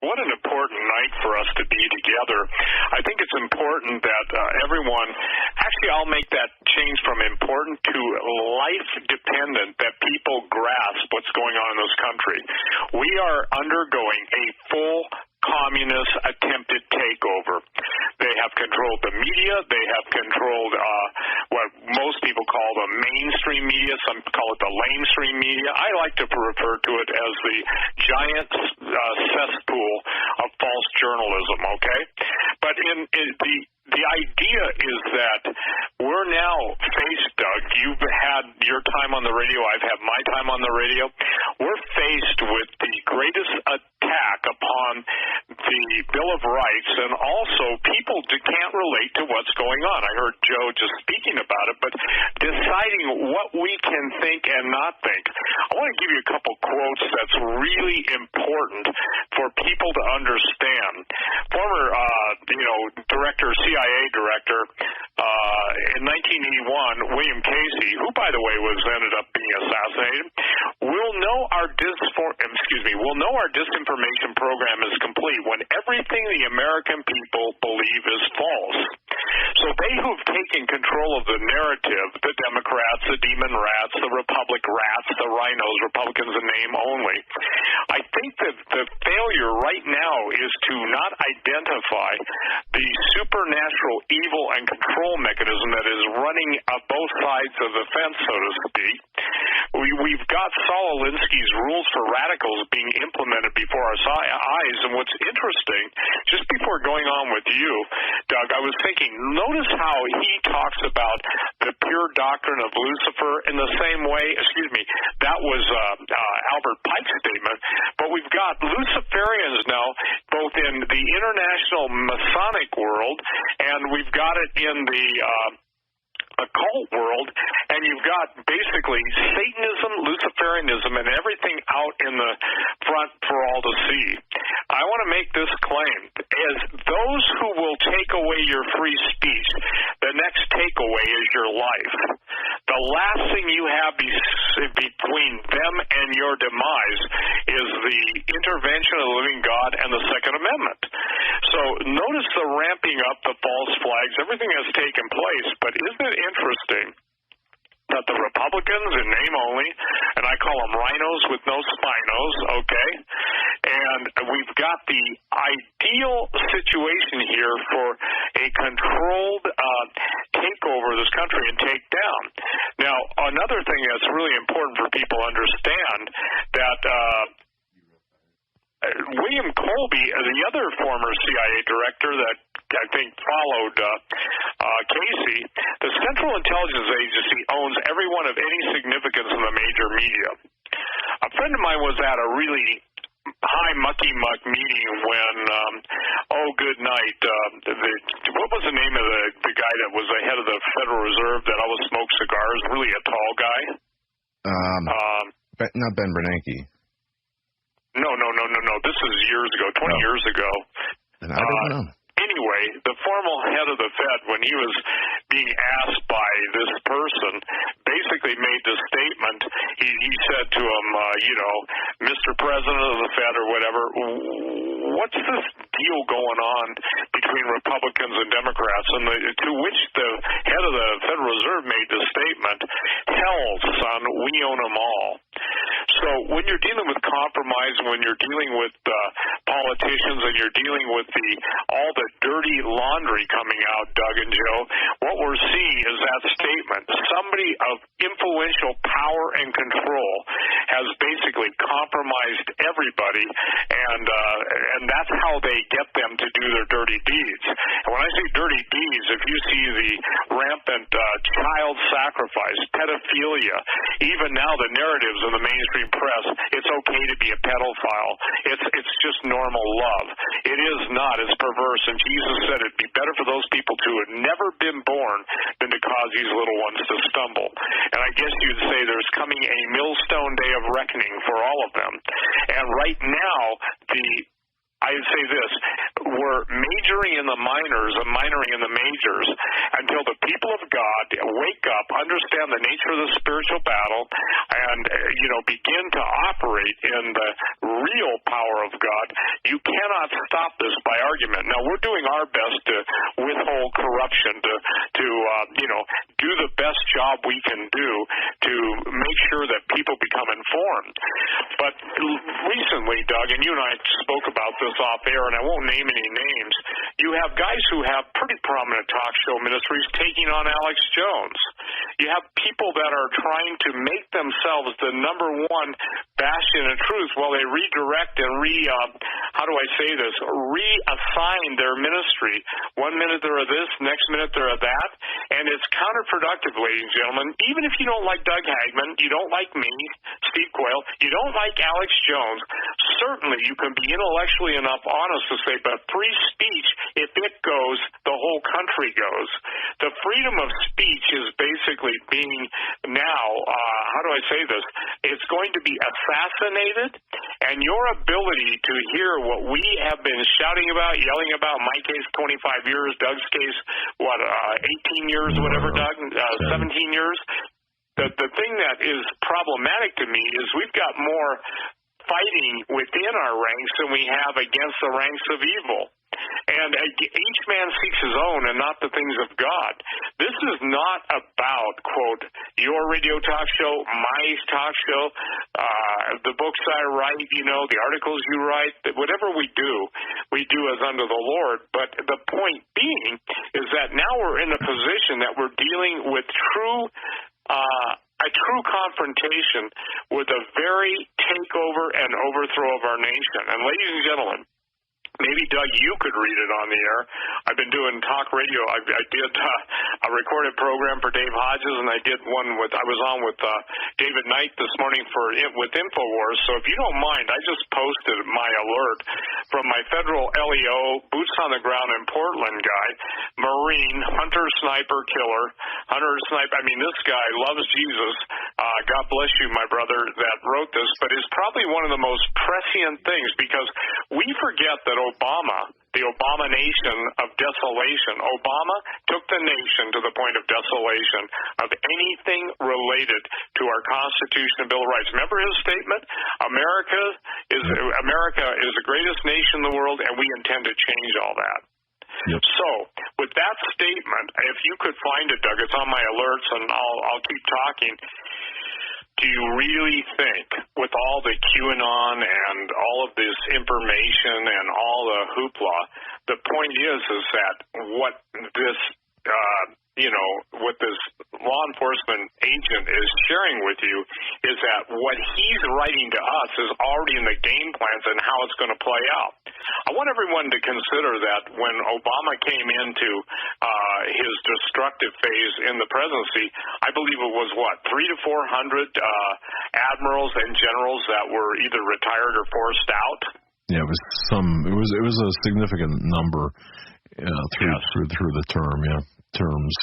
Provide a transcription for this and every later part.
What an important night for us to be together. I think it's important that everyone, actually I'll make that change from important to life-dependent, that people grasp what's going on in this country. We are undergoing a full communist attempted takeover. They have controlled the media. They have controlled what most people call the mainstream media. Some call it the lamestream media. I like to refer to it as the giant cesspool of false journalism, okay? But the idea is that we're now faced, Doug, you've had your time on the radio, I've had my time on the radio. We're faced with the greatest attack upon the Bill of Rights, and also people can't relate to what's going on. I heard Joe just speaking about it, but deciding what we can think and not think. I want to give you a couple quotes that's really important for people to understand. Former, CIA director, in 1981, William Casey, who, by the way, ended up being assassinated, will know our disinformation program is complete when everything the American people believe is false. So they who've taken control of the narrative, the Democrats, the demon rats, the Republic rats, the rhinos, Republicans in name only, I think that the failure right now is to not identify the supernatural evil and control mechanism that is running both sides of the fence, so to speak. We've got Saul Alinsky's rules for radicals being implemented before our eyes, and what's interesting, just before going on with you, Doug, I was thinking, notice how he talks about the pure doctrine of Lucifer in the same way, that was Albert Pike's statement, but we've got Luciferians now, both in the international Masonic world, and we've got it in the occult world, and you've got basically Satanism, Luciferianism, and everything out in the front for all to see. I want to make this claim. As those who will take away your free speech, the next takeaway is your life. The last thing you have between them and your demise is the intervention of the living God and the Second Amendment. So notice the ramping up, the false flags, everything has taken place, but isn't it interesting that the Republicans in name only, and I call them rhinos with no spinos, okay, and we've got the ideal situation here for a controlled takeover of this country and take down. Now, another thing that's really important for people to understand that William Colby, the other former CIA director that I think followed Casey, the Central Intelligence Agency owns every one of any significance in the major media. A friend of mine was at a really high mucky-muck meeting when, good night, what was the name of the guy that was the head of the Federal Reserve that always smoked cigars, really a tall guy? Not Ben Bernanke. No. This is years ago, 20 years ago. And I don't know. Anyway, the formal head of the Fed, when he was being asked by this person, basically made the statement, he said to him, Mr. President of the Fed or whatever, what's this deal going on between Republicans and Democrats? And to which the head of the Federal Reserve made the statement, hell, son, we own them all. So when you're dealing with compromise, when you're dealing with politicians and you're dealing with all the dirty laundry coming out, Doug and Joe, what we're seeing is that statement. Somebody of influential power and control has basically compromised everybody, and that's how they get them to do their dirty deeds. And when I say dirty deeds, if you see the rampant child sacrifice, pedophilia, even now the narratives in the mainstream press, it's okay to be a pedophile. It's just normal love. It is not. It's perverse. And Jesus said it'd be better for those people to have never been born than to cause these little ones to stumble. And I guess you'd say there's coming a millstone day of reckoning for all of them. And right now, I'd say this, were majoring in the minors and minoring in the majors until the people of God wake up, understand the nature of the spiritual battle, and begin to operate in the real power of God. You cannot stop this by argument. Now, we're doing our best to withhold corruption, to do the best job we can do to make sure that people become informed. But recently, Doug, and you and I spoke about this off air, and I won't name any names, you have guys who have pretty prominent talk show ministries taking on Alex Jones. You have people that are trying to make themselves the number one bastion of truth while they redirect and reassign their ministry. 1 minute they're this, next minute they're that, and it's counterproductive, ladies and gentlemen. Even if you don't like Doug Hagman, you don't like me, Steve Quayle, you don't like Alex Jones, certainly you can be intellectually enough honest to say, but free speech, if it goes, the whole country goes. The freedom of speech is basically being now, it's going to be assassinated, and your ability to hear what we have been shouting about, yelling about, in my case, 25 years, Doug's case, 18 years, whatever, Doug, 17 years. The thing that is problematic to me is we've got more fighting within our ranks than we have against the ranks of evil. And each man seeks his own and not the things of God. This is not about, quote, your radio talk show, my talk show, the books I write, the articles you write, whatever we do as under the Lord. But the point being is that now we're in a position that we're dealing with a true confrontation with a very takeover and overthrow of our nation. And ladies and gentlemen, maybe, Doug, you could read it on the air. I've been doing talk radio. I did a recorded program for Dave Hodges, and I was on with David Knight this morning with InfoWars. So if you don't mind, I just posted my alert from my federal LEO, boots on the ground in Portland guy, Marine, hunter, sniper, killer. This guy loves Jesus. God bless you, my brother, that wrote this. But it's probably one of the most prescient things, because we forget that the abomination of desolation. Obama took the nation to the point of desolation of anything related to our Constitution and Bill of Rights. Remember his statement? America is the greatest nation in the world, and we intend to change all that. Yep. So, with that statement, if you could find it, Doug, it's on my alerts, and I'll keep talking. Do you really think, with all the QAnon and all of this information and all the hoopla, the point is that what this, what this law enforcement agent is sharing with you is that what he's writing to us is already in the game plans and how it's going to play out. I want everyone to consider that when Obama came into his destructive phase in the presidency, I believe it was 300 to 400 admirals and generals that were either retired or forced out. Yeah, it was a significant number through the terms.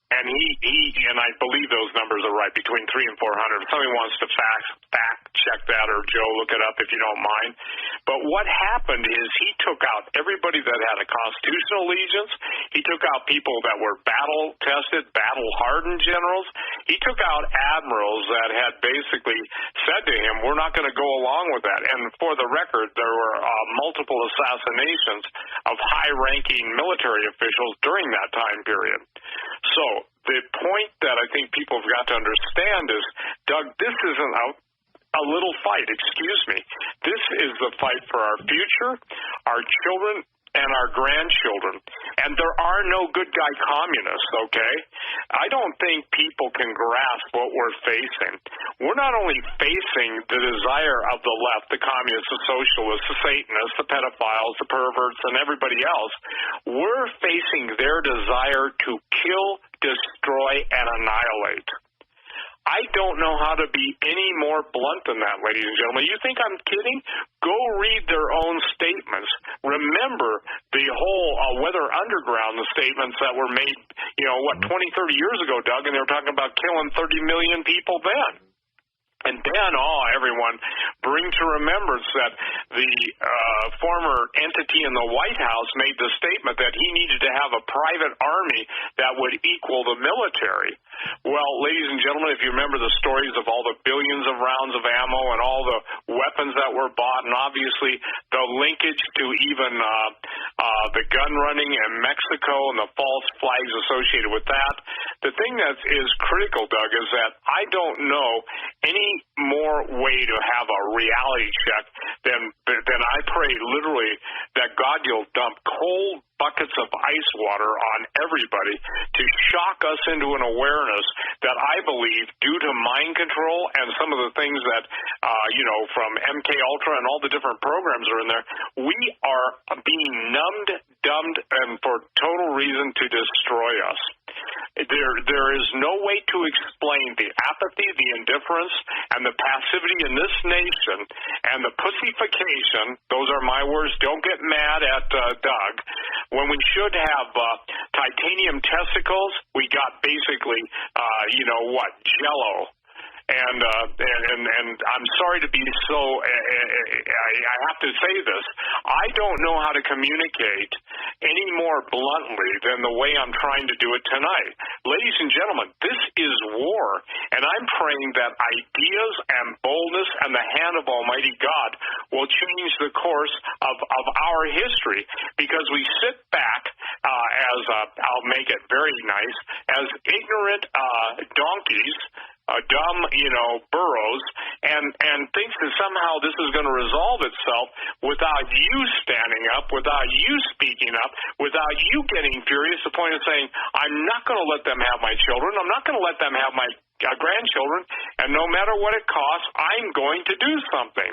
And and I believe those numbers are right, between 300 and 400. If somebody wants to fact check that, or Joe, look it up if you don't mind. But what happened is he took out everybody that had a constitutional allegiance. He took out people that were battle-tested, battle-hardened generals. He took out admirals that had basically said to him, we're not going to go along with that. And for the record, there were multiple assassinations of high-ranking military officials during that time period. So the point that I think people have got to understand is, Doug, this isn't a little fight, excuse me. This is the fight for our future, our children, and our grandchildren. And there are no good guy communists, okay? I don't think people can grasp what we're facing. We're not only facing the desire of the left, the communists, the socialists, the Satanists, the pedophiles, the perverts, and everybody else. We're facing their desire to kill, destroy, and annihilate. I don't know how to be any more blunt than that, ladies and gentlemen. You think I'm kidding? Go read their own statements. Remember the whole Weather Underground, the statements that were made, 20, 30 years ago, Doug, and they were talking about killing 30 million people then. And then, everyone, bring to remembrance that the former entity in the White House made the statement that he needed to have a private army that would equal the military. Well, ladies and gentlemen, if you remember the stories of all the billions of rounds of ammo and all the weapons that were bought, and obviously the linkage to even the gun running in Mexico and the false flags associated with that, the thing that is critical, Doug, is that I don't know any more way to have a reality check than I pray literally that God you'll dump cold buckets of ice water on everybody to shock us into an awareness that I believe, due to mind control and some of the things that, from MK Ultra and all the different programs are in there, we are being numbed, dumbed, and for total reason to destroy us. There is no way to explain the apathy, the indifference, and the passivity in this nation, and the pussification. Those are my words. Don't get mad at Doug. When we should have titanium testicles, we got basically, Jell-O. And I'm sorry to be so, I have to say this, I don't know how to communicate any more bluntly than the way I'm trying to do it tonight. Ladies and gentlemen, this is war, and I'm praying that ideas and boldness and the hand of Almighty God will change the course of our history, because we sit back as, I'll make it very nice, as ignorant donkeys, dumb, burros, and thinks that somehow this is going to resolve itself without you standing up, without you speaking up, without you getting furious to the point of saying, I'm not going to let them have my children, I'm not going to let them have my grandchildren, and no matter what it costs, I'm going to do something.